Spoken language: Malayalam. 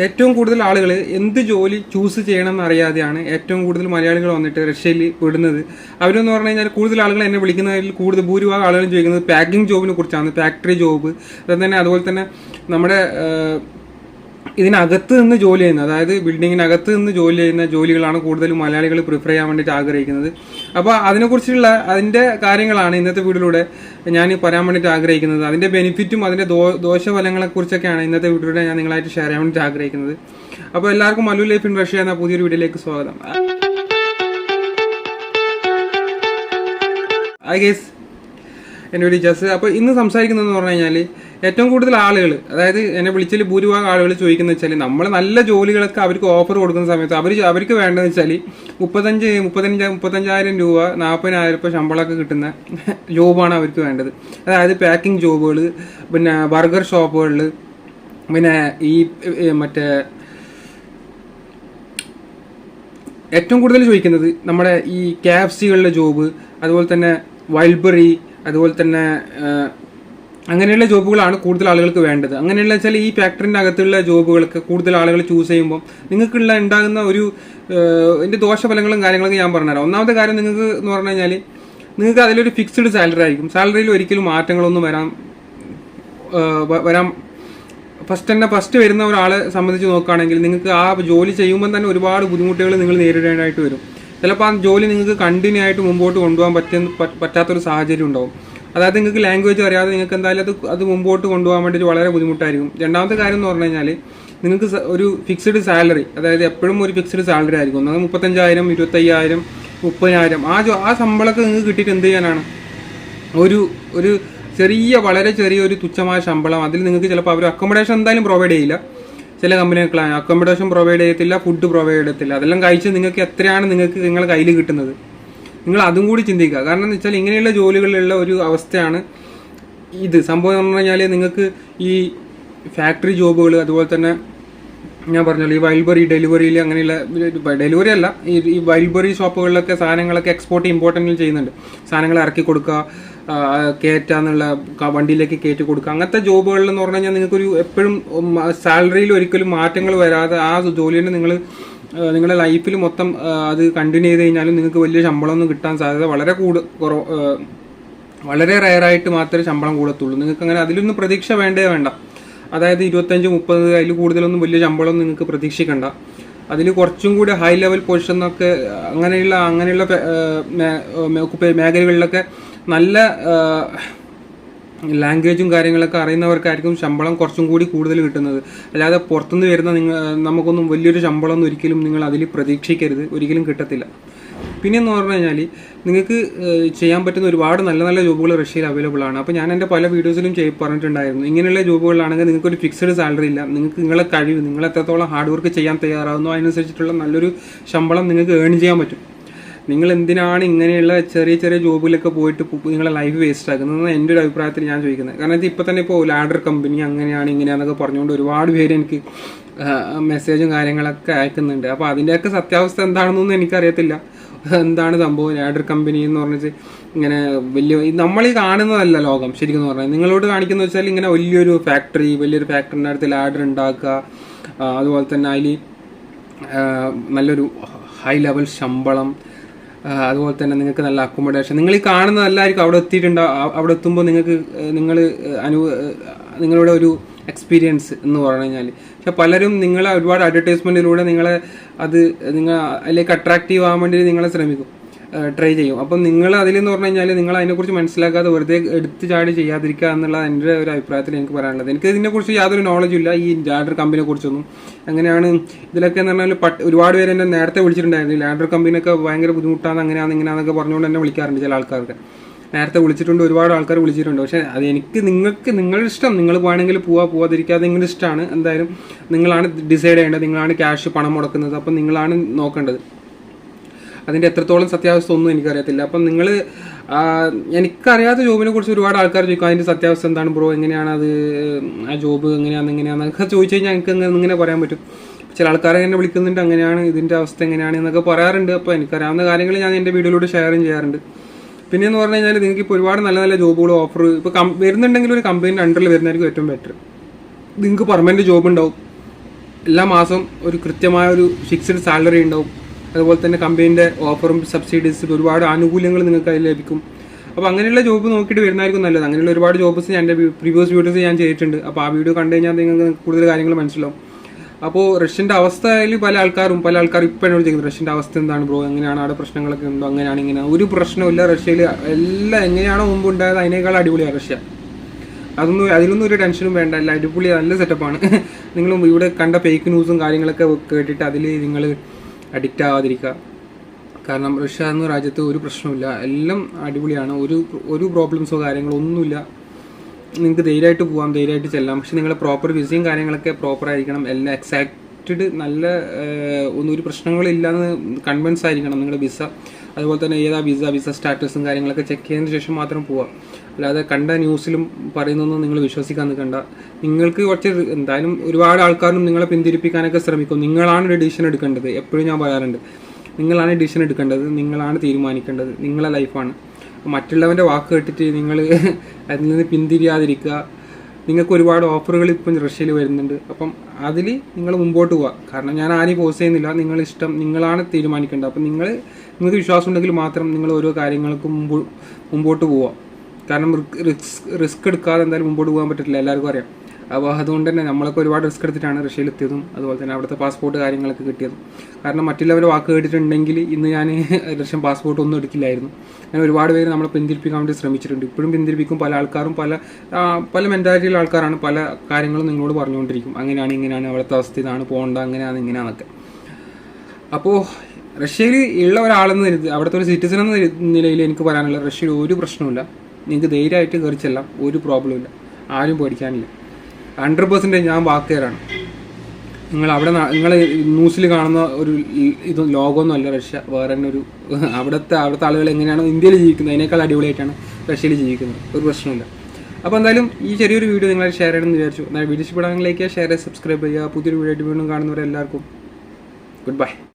ഏറ്റവും കൂടുതൽ ആളുകൾ എന്ത് ജോലി ചൂസ് ചെയ്യണമെന്ന് അറിയാതെയാണ് ഏറ്റവും കൂടുതൽ മലയാളികൾ വന്നിട്ട് റഷ്യയിൽ വിടുന്നത്. അവരെന്ന് പറഞ്ഞു കഴിഞ്ഞാൽ കൂടുതൽ ആളുകൾ എന്നെ വിളിക്കുന്നതിൽ കൂടുതൽ ഭൂരിഭാഗം ആളുകളും ചോദിക്കുന്നത് പാക്കിംഗ് ജോബിനെ കുറിച്ചാണ്, ഫാക്ടറി ജോബ്. അതുപോലെ തന്നെ നമ്മുടെ ഇതിനകത്ത് നിന്ന് ജോലി ചെയ്യുന്നത്, അതായത് ബിൽഡിങ്ങിനകത്ത് നിന്ന് ജോലി ചെയ്യുന്ന ജോലികളാണ് കൂടുതലും മലയാളികൾ പ്രിഫർ ചെയ്യാൻ വേണ്ടിയിട്ട് ആഗ്രഹിക്കുന്നത്. അപ്പോൾ അതിനെക്കുറിച്ചുള്ള അതിൻ്റെ കാര്യങ്ങളാണ് ഇന്നത്തെ വീഡിയോയിലൂടെ ഞാൻ പറയാൻ വേണ്ടിയിട്ട് ആഗ്രഹിക്കുന്നത്. അതിൻ്റെ ബെനിഫിറ്റും അതിൻ്റെ ദോഷഫലങ്ങളെക്കുറിച്ചൊക്കെയാണ് ഇന്നത്തെ വീഡിയോയിലൂടെ ഞാൻ നിങ്ങളായിട്ട് ഷെയർ ചെയ്യാൻ വേണ്ടിയിട്ട് ആഗ്രഹിക്കുന്നത്. അപ്പോൾ എല്ലാവർക്കും മല്ലു ലൈഫ് ഇൻ റഷ്യ എന്ന പുതിയൊരു വീഡിയോയിലേക്ക് സ്വാഗതം. ഹായ് ഗൈസ്, എൻ്റെ വീഡിയോ ജസ്. അപ്പോൾ ഇന്ന് സംസാരിക്കുന്നതെന്ന് പറഞ്ഞു കഴിഞ്ഞാൽ ഏറ്റവും കൂടുതൽ ആളുകൾ, അതായത് എന്നെ വിളിച്ചാൽ ഭൂരിഭാഗം ആളുകൾ ചോദിക്കുന്നത് വെച്ചാൽ നമ്മൾ നല്ല ജോലികളൊക്കെ അവർക്ക് ഓഫർ കൊടുക്കുന്ന സമയത്ത് അവർക്ക് വേണ്ടതെന്ന് വെച്ചാൽ 35,000 രൂപ 40,000 രൂപ ശമ്പളമൊക്കെ കിട്ടുന്ന ജോബാണ് അവർക്ക് വേണ്ടത്. അതായത് പാക്കിംഗ് ജോബുകൾ, പിന്നെ ബർഗർ ഷോപ്പുകളിൽ, പിന്നെ ഈ മറ്റേ ഏറ്റവും കൂടുതൽ ചോദിക്കുന്നത് നമ്മുടെ ഈ KFCകളിലെ ജോബ്, അതുപോലെ തന്നെ വൈൽബറി, അതുപോലെ തന്നെ അങ്ങനെയുള്ള ജോബുകളാണ് കൂടുതൽ ആളുകൾക്ക് വേണ്ടത്. അങ്ങനെയുള്ള വെച്ചാൽ ഈ ഫാക്ടറിൻ്റെ അകത്തുള്ള ജോബുകളൊക്കെ കൂടുതൽ ആളുകൾ ചൂസ് ചെയ്യുമ്പോൾ ഉണ്ടാകുന്ന ഒരു ഇതിൻ്റെ ദോഷഫലങ്ങളും കാര്യങ്ങളൊക്കെ ഞാൻ പറഞ്ഞുതരാം. ഒന്നാമത്തെ കാര്യം നിങ്ങൾക്ക് എന്ന് പറഞ്ഞു കഴിഞ്ഞാൽ നിങ്ങൾക്ക് അതിലൊരു ഫിക്സ്ഡ് സാലറി ആയിരിക്കും. സാലറിയിൽ ഒരിക്കലും മാറ്റങ്ങളൊന്നും വരാൻ ഫസ്റ്റ് വരുന്ന ഒരാളെ സംബന്ധിച്ച് നോക്കുകയാണെങ്കിൽ നിങ്ങൾക്ക് ആ ജോലി ചെയ്യുമ്പോൾ തന്നെ ഒരുപാട് ബുദ്ധിമുട്ടുകൾ നിങ്ങൾ നേരിടേണ്ടതായിട്ട് വരും. ചിലപ്പോൾ ആ ജോലി നിങ്ങൾക്ക് കണ്ടിന്യൂ ആയിട്ട് മുമ്പോട്ട് കൊണ്ടുപോകാൻ പറ്റാത്തൊരു സാഹചര്യം ഉണ്ടാവും. അതായത് നിങ്ങൾക്ക് ലാംഗ്വേജ് അറിയാതെ നിങ്ങൾക്ക് എന്തായാലും അത് മുമ്പോട്ട് കൊണ്ടുപോകാൻ വേണ്ടിയിട്ട് വളരെ ബുദ്ധിമുട്ടായിരിക്കും. രണ്ടാമത്തെ കാര്യം എന്ന് പറഞ്ഞു കഴിഞ്ഞാൽ നിങ്ങൾക്ക് ഒരു ഫിക്സ്ഡ് സാലറി, അതായത് എപ്പോഴും ഒരു ഫിക്സ്ഡ് സാലറി ആയിരിക്കും. ഒന്നത് 35,000, 25,000, 30,000 ആ ശമ്പളമൊക്കെ നിങ്ങൾക്ക് കിട്ടിയിട്ട് എന്ത് ചെയ്യാനാണ്? ഒരു വളരെ ചെറിയൊരു തുച്ഛമായ ശമ്പളം. അതിൽ നിങ്ങൾക്ക് ചിലപ്പോൾ അവർ അക്കോമഡേഷൻ എന്തായാലും പ്രൊവൈഡ് ചെയ്യില്ല. ചില കമ്പനികൾ അക്കോമഡേഷൻ പ്രൊവൈഡ് ചെയ്യത്തില്ല, ഫുഡ് പ്രൊവൈഡ് ചെയ്യത്തില്ല. അതെല്ലാം കഴിച്ച് നിങ്ങൾക്ക് എത്രയാണ് നിങ്ങളുടെ കയ്യിൽ കിട്ടുന്നത്, നിങ്ങൾ അതും കൂടി ചിന്തിക്കുക. കാരണം എന്ന് വെച്ചാൽ ഇങ്ങനെയുള്ള ജോലികളിലുള്ള ഒരു അവസ്ഥയാണ് ഇത്. സംഭവം എന്ന് പറഞ്ഞാൽ നിങ്ങൾക്ക് ഈ ഫാക്ടറി ജോബുകൾ, അതുപോലെ തന്നെ ഞാൻ പറഞ്ഞല്ലോ ഈ വൈൽബറി ഡെലിവറിയിൽ, അങ്ങനെയുള്ള ഡെലിവറി അല്ല, ഈ വൈൽബറി ഷോപ്പുകളിലൊക്കെ സാധനങ്ങളൊക്കെ എക്സ്പോർട്ട് ഇമ്പോർട്ടൻ്റ് ചെയ്യുന്നുണ്ട്. സാധനങ്ങൾ ഇറക്കി കൊടുക്കുക, കയറ്റാന്നുള്ള വണ്ടിയിലേക്ക് കയറ്റി കൊടുക്കുക. അങ്ങനത്തെ ജോബുകളിൽ എന്ന് പറഞ്ഞു കഴിഞ്ഞാൽ നിങ്ങൾക്കൊരു എപ്പോഴും സാലറിയിൽ ഒരിക്കലും മാറ്റങ്ങൾ വരാതെ ആ ജോലിയിൽ നിങ്ങളുടെ ലൈഫിൽ മൊത്തം അത് കണ്ടിന്യൂ ചെയ്ത് കഴിഞ്ഞാലും നിങ്ങൾക്ക് വലിയ ശമ്പളമൊന്നും കിട്ടാൻ സാധ്യത വളരെ റയറായിട്ട് മാത്രമേ ശമ്പളം കൂടത്തുള്ളൂ. നിങ്ങൾക്ക് അങ്ങനെ അതിലൊന്നും പ്രതീക്ഷ വേണ്ട. അതായത് 25-30 അതിൽ കൂടുതലൊന്നും വലിയ ശമ്പളം നിങ്ങൾക്ക് പ്രതീക്ഷിക്കണ്ട. അതിൽ കുറച്ചും കൂടി ഹൈ ലെവൽ പൊസിഷനൊക്കെ അങ്ങനെയുള്ള മേഖലകളിലൊക്കെ നല്ല ലാംഗ്വേജും കാര്യങ്ങളൊക്കെ അറിയുന്നവർക്കായിരിക്കും ശമ്പളം കുറച്ചും കൂടി കൂടുതൽ കിട്ടുന്നത്. അല്ലാതെ പുറത്തുനിന്ന് വരുന്ന നമുക്കൊന്നും വലിയൊരു ശമ്പളമൊന്നും ഒരിക്കലും നിങ്ങൾ അതിൽ പ്രതീക്ഷിക്കരുത്, ഒരിക്കലും കിട്ടത്തില്ല. പിന്നെയെന്ന് പറഞ്ഞു കഴിഞ്ഞാൽ നിങ്ങൾക്ക് ചെയ്യാൻ പറ്റുന്ന ഒരുപാട് നല്ല നല്ല ജോബുകൾ റഷ്യയിൽ അവൈലബിൾ ആണ്. അപ്പോൾ ഞാൻ എൻ്റെ പല വീഡിയോസിലും പറഞ്ഞിട്ടുണ്ടായിരുന്നു, ഇങ്ങനെയുള്ള ജോബുകളിലാണെങ്കിൽ നിങ്ങൾക്കൊരു ഫിക്സ്ഡ് സാലറി ഇല്ല. നിങ്ങൾക്ക് നിങ്ങളെ കഴിവ്, നിങ്ങൾ എത്രത്തോളം ഹാർഡ് വർക്ക് ചെയ്യാൻ തയ്യാറാകുന്നു അതിനനുസരിച്ചിട്ടുള്ള നല്ലൊരു ശമ്പളം നിങ്ങൾക്ക് ഏൺ ചെയ്യാൻ പറ്റും. നിങ്ങൾ എന്തിനാണ് ഇങ്ങനെയുള്ള ചെറിയ ജോബിലൊക്കെ പോയിട്ട് നിങ്ങളെ ലൈഫ് വേസ്റ്റ് ആക്കുന്നത് എൻ്റെ ഒരു അഭിപ്രായത്തിൽ ഞാൻ ചോദിക്കുന്നത്. കാരണം ഇപ്പോൾ തന്നെ ലാഡർ കമ്പനി അങ്ങനെയാണ് ഇങ്ങനെയാണെന്നൊക്കെ പറഞ്ഞുകൊണ്ട് ഒരുപാട് പേര് എനിക്ക് മെസ്സേജും കാര്യങ്ങളൊക്കെ അയക്കുന്നുണ്ട്. അപ്പോൾ അതിൻ്റെയൊക്കെ സത്യാവസ്ഥ എന്താണെന്നൊന്നും എനിക്കറിയത്തില്ല. എന്താണ് സംഭവം? ലാഡർ കമ്പനി എന്ന് പറഞ്ഞിട്ട് ഇങ്ങനെ നമ്മളീ കാണുന്നതല്ല ലോകം ശരിക്കും പറഞ്ഞാൽ. നിങ്ങളോട് കാണിക്കുന്ന വെച്ചാൽ ഇങ്ങനെ വലിയൊരു ഫാക്ടറിൻ്റെ അടുത്ത് ലാഡർ ഉണ്ടാക്കുക, അതുപോലെ തന്നെ അതിൽ നല്ലൊരു ഹൈ ലെവൽ ശമ്പളം, അതുപോലെ തന്നെ നിങ്ങൾക്ക് നല്ല അക്കോമഡേഷൻ. നിങ്ങൾ ഈ കാണുന്നതല്ലായിരിക്കും അവിടെ എത്തുമ്പോൾ നിങ്ങളുടെ ഒരു എക്സ്പീരിയൻസ് എന്ന് പറഞ്ഞു കഴിഞ്ഞാൽ. പക്ഷെ പലരും നിങ്ങളെ ഒരുപാട് അഡ്വർടൈസ്മെൻറ്റിലൂടെ നിങ്ങൾ അതിലേക്ക് അട്രാക്റ്റീവ് ആവാൻ വേണ്ടി നിങ്ങളെ ട്രൈ ചെയ്യും. അപ്പം നിങ്ങൾ അതിലെന്ന് പറഞ്ഞു കഴിഞ്ഞാൽ നിങ്ങൾ അതിനെക്കുറിച്ച് മനസ്സിലാക്കാതെ വെറുതെ എടുത്ത് ചാടി ചെയ്യാതിരിക്കുക എന്നുള്ളത് എൻ്റെ ഒരു അഭിപ്രായത്തിൽ എനിക്ക് പറയാനുള്ളത്. എനിക്ക് ഇതിനെക്കുറിച്ച് യാതൊരു നോളജും ഇല്ല, ഈ ലാഡർ കമ്പനിയെ കുറിച്ചൊന്നും. എങ്ങനെയാണ് ഇതിലൊക്കെ എന്ന് പറഞ്ഞാൽ ഒരുപാട് പേര് എന്നെ നേരത്തെ വിളിച്ചിട്ടുണ്ടായിരുന്നു. ലാഡർ കമ്പനിയൊക്കെ ഭയങ്കര ബുദ്ധിമുട്ടാണ്, ഇങ്ങനെയാണെന്നൊക്കെ പറഞ്ഞുകൊണ്ട് എന്നെ വിളിക്കാറുണ്ട്. ചില ആൾക്കാർക്ക് നേരത്തെ വിളിച്ചിട്ടുണ്ട്, ഒരുപാട് ആൾക്കാർ വിളിച്ചിട്ടുണ്ട്. പക്ഷേ അത് നിങ്ങളുടെ ഇഷ്ടം, നിങ്ങൾ വേണമെങ്കിൽ പോവാതിരിക്കാതെ നിങ്ങളുടെ ഇഷ്ടമാണ്. എന്തായാലും നിങ്ങളാണ് ഡിസൈഡ് ചെയ്യേണ്ടത്, നിങ്ങളാണ് പണം മുടക്കുന്നത്. അപ്പം നിങ്ങളാണ് നോക്കേണ്ടത്. അതിൻ്റെ എത്രത്തോളം സത്യാവസ്ഥ ഒന്നും എനിക്കറിയത്തില്ല. അപ്പം എനിക്കറിയാത്ത ജോബിനെ കുറിച്ച് ഒരുപാട് ആൾക്കാർ ചോദിക്കും, അതിൻ്റെ സത്യാവസ്ഥ എന്താണ് ബ്രോ, എങ്ങനെയാണ് അത്, ആ ജോബ് എങ്ങനെയാണെന്നൊക്കെ ചോദിച്ചു കഴിഞ്ഞാൽ എനിക്ക് ഇങ്ങനെ പറയാൻ പറ്റും. ചില ആൾക്കാരെ എന്നെ വിളിക്കുന്നുണ്ട്, അങ്ങനെയാണ് ഇതിൻ്റെ അവസ്ഥ എങ്ങനെയാണ് എന്നൊക്കെ പറയാറുണ്ട്. അപ്പോൾ എനിക്കറിയാവുന്ന കാര്യങ്ങൾ ഞാൻ എൻ്റെ വീഡിയോയിലൂടെ ഷെയറും ചെയ്യാറുണ്ട്. പിന്നെയെന്ന് പറഞ്ഞു കഴിഞ്ഞാൽ നിങ്ങൾക്ക് ഇപ്പോൾ ഒരുപാട് നല്ല നല്ല ജോബുകൾ ഓഫർ ഇപ്പോൾ വരുന്നുണ്ടെങ്കിൽ ഒരു കമ്പനീൻ്റെ അണ്ടറിൽ വരുന്നതായിരിക്കും ഏറ്റവും ബെറ്റർ. നിങ്ങൾക്ക് പെർമനൻറ്റ് ജോബ് ഉണ്ടാവും, എല്ലാ മാസവും ഒരു കൃത്യമായ ഒരു ഫിക്സ്ഡ് സാലറി ഉണ്ടാവും. അതുപോലെ തന്നെ കമ്പനീൻ്റെ ഓഫറും സബ്സിഡീസ് ഒരുപാട് ആനുകൂല്യങ്ങൾ നിങ്ങൾക്ക് അതിൽ ലഭിക്കും. അപ്പോൾ അങ്ങനെയുള്ള ജോബ് നോക്കിയിട്ട് വരുന്നതായിരിക്കും നല്ലത്. അങ്ങനെയുള്ള ഒരുപാട് ജോബ്സ് ഞാൻ എൻ്റെ പ്രീവിയസ് വീഡിയോസ് ഞാൻ ചെയ്തിട്ടുണ്ട്. അപ്പോൾ ആ വീഡിയോ കണ്ടു കഴിഞ്ഞാൽ നിങ്ങൾക്ക് കൂടുതൽ കാര്യങ്ങൾ മനസ്സിലാവും. അപ്പോൾ റഷ്യൻ്റെ അവസ്ഥയിൽ പല ആൾക്കാരും ഇപ്പോൾ എന്നോട് ചോദിക്കുന്നത് റഷ്യൻ്റെ അവസ്ഥ എന്താണ് ബ്രോ, എങ്ങനെയാണ് അവിടെ പ്രശ്നങ്ങളൊക്കെ ഉണ്ടോ, അങ്ങനെയാണ് ഇങ്ങനെ. ഒരു പ്രശ്നമില്ല റഷ്യയിൽ. എല്ലാം എങ്ങനെയാണോ മുമ്പ് ഉണ്ടായത് അതിനേക്കാൾ അടിപൊളിയാണ് റഷ്യ. അതിലൊന്നും ഒരു ടെൻഷനും വേണ്ട. എല്ലാം അടിപൊളി നല്ല സെറ്റപ്പാണ്. നിങ്ങളും ഇവിടെ കണ്ട ഫേക്ക് ന്യൂസും കാര്യങ്ങളൊക്കെ കേട്ടിട്ട് അതിൽ നിങ്ങൾ അഡിക്റ്റ് ആവാതിരിക്കുക. കാരണം റഷ്യ എന്ന രാജ്യത്ത് ഒരു പ്രശ്നമില്ല, എല്ലാം അടിപൊളിയാണ്. ഒരു പ്രോബ്ലംസോ കാര്യങ്ങളോ ഒന്നുമില്ല. നിങ്ങൾക്ക് ധൈര്യമായിട്ട് പോകാം, ധൈര്യമായിട്ട് ചെല്ലാം. പക്ഷെ നിങ്ങളുടെ പ്രോപ്പർ വിസയും കാര്യങ്ങളൊക്കെ പ്രോപ്പർ ആയിരിക്കണം. എല്ലാം എക്സാക്റ്റഡ് നല്ല ഒരു പ്രശ്നങ്ങളില്ലാന്ന് കൺവിൻസ് ആയിരിക്കണം നിങ്ങളുടെ വിസ. അതുപോലെ തന്നെ ഏതാ വിസ സ്റ്റാറ്റസും കാര്യങ്ങളൊക്കെ ചെക്ക് ചെയ്തതിന് ശേഷം മാത്രം പോവാം. അല്ലാതെ കണ്ട ന്യൂസിലും പറയുന്നൊന്നും നിങ്ങൾ വിശ്വസിക്കാൻ നിൽക്കണ്ട. നിങ്ങൾക്ക് കുറച്ച് എന്തായാലും ഒരുപാട് ആൾക്കാരും നിങ്ങളെ പിന്തിരിപ്പിക്കാനൊക്കെ ശ്രമിക്കും. നിങ്ങളാണ് ഒരു ഡിസിഷൻ എടുക്കേണ്ടത്. എപ്പോഴും ഞാൻ പറയാറുണ്ട്, നിങ്ങളാണ് ഡിസിഷൻ എടുക്കേണ്ടത്, നിങ്ങളാണ് തീരുമാനിക്കേണ്ടത്, നിങ്ങളെ ലൈഫാണ്. മറ്റുള്ളവൻ്റെ വാക്ക് കേട്ടിട്ട് നിങ്ങൾ അതിൽ നിന്ന് പിന്തിരിയാതിരിക്കുക. നിങ്ങൾക്ക് ഒരുപാട് ഓഫറുകൾ ഇപ്പം റഷ്യയിൽ വരുന്നുണ്ട്. അപ്പം അതിൽ നിങ്ങൾ മുമ്പോട്ട് പോവുക. കാരണം ഞാൻ ആരെയും ഫോഴ്സ് ചെയ്യുന്നില്ല, നിങ്ങളിഷ്ടം, നിങ്ങളാണ് തീരുമാനിക്കേണ്ടത്. അപ്പം നിങ്ങൾക്ക് വിശ്വാസം ഉണ്ടെങ്കിൽ മാത്രം നിങ്ങൾ ഓരോ കാര്യങ്ങൾക്കും മുമ്പോട്ട് പോവുക. കാരണം റിസ്ക് എടുക്കാതെ എന്തായാലും മുമ്പോട്ട് പോകാൻ പറ്റില്ല, എല്ലാവർക്കും അറിയാം. അപ്പോൾ അതുകൊണ്ട് തന്നെ നമ്മളൊക്കെ ഒരുപാട് റിസ്ക് എടുത്തിട്ടാണ് റഷ്യയിൽ എത്തിയതും അതുപോലെ തന്നെ അവിടുത്തെ പാസ്പോർട്ട് കാര്യങ്ങളൊക്കെ കിട്ടിയതും. കാരണം മറ്റുള്ളവരെ വാക്ക് കേട്ടിട്ടുണ്ടെങ്കിൽ ഇന്ന് ഞാൻ റഷ്യൻ പാസ്പോർട്ട് ഒന്നും എടുക്കില്ലായിരുന്നു. അങ്ങനെ ഒരുപാട് പേര് നമ്മളെ പിന്തിരിപ്പിക്കാൻ വേണ്ടി ശ്രമിച്ചിട്ടുണ്ട്. ഇപ്പോഴും പിന്തിരിപ്പിക്കും. പല ആൾക്കാരും പല മെൻറ്റാലിറ്റിയുള്ള ആൾക്കാരാണ്. പല കാര്യങ്ങളും നിങ്ങളോട് പറഞ്ഞുകൊണ്ടിരിക്കും. അങ്ങനെയാണ് ഇങ്ങനെയാണ് അവിടുത്തെ അവസ്ഥ, ഇതാണ് പോകേണ്ട, അങ്ങനെയാണ് ഇങ്ങനെയാണെന്നൊക്കെ. അപ്പോൾ റഷ്യയിൽ ഉള്ള ഒരാളെന്ന് അവിടുത്തെ ഒരു സിറ്റിസൺ എന്ന നിലയിൽ എനിക്ക് പറയാനുള്ള റഷ്യയിൽ ഒരു പ്രശ്നമില്ല. നിങ്ങൾക്ക് ധൈര്യമായിട്ട് കയറി ചെല്ലാം, ഒരു പ്രോബ്ലം ഇല്ല, ആരും പേടിക്കാനില്ല. 100% ഞാൻ വാക്കുകാരാണ്. നിങ്ങൾ ന്യൂസിൽ കാണുന്ന ഒരു ലോകമൊന്നും അല്ല റഷ്യ. വേറെ തന്നെ അവിടുത്തെ ആളുകൾ എങ്ങനെയാണോ ഇന്ത്യയിൽ ജീവിക്കുന്നത് അതിനേക്കാൾ അടിപൊളിയായിട്ടാണ് റഷ്യയിൽ ജീവിക്കുന്നത്. ഒരു പ്രശ്നമില്ല. അപ്പോൾ എന്തായാലും ഈ ചെറിയൊരു വീഡിയോ നിങ്ങളെ ഷെയർ ചെയ്യണമെന്ന് വിചാരിച്ചു. എന്നാൽ വീഡിയോ ഇഷ്ടപ്പെടാൻ ലൈക്ക് ചെയ്യുക, ഷെയർ ചെയ്യുക, സബ്സ്ക്രൈബ് ചെയ്യുക. പുതിയൊരു വീഡിയോ ആയിട്ട് വീണ്ടും കാണുന്നവരെല്ലാവർക്കും ഗുഡ് ബൈ.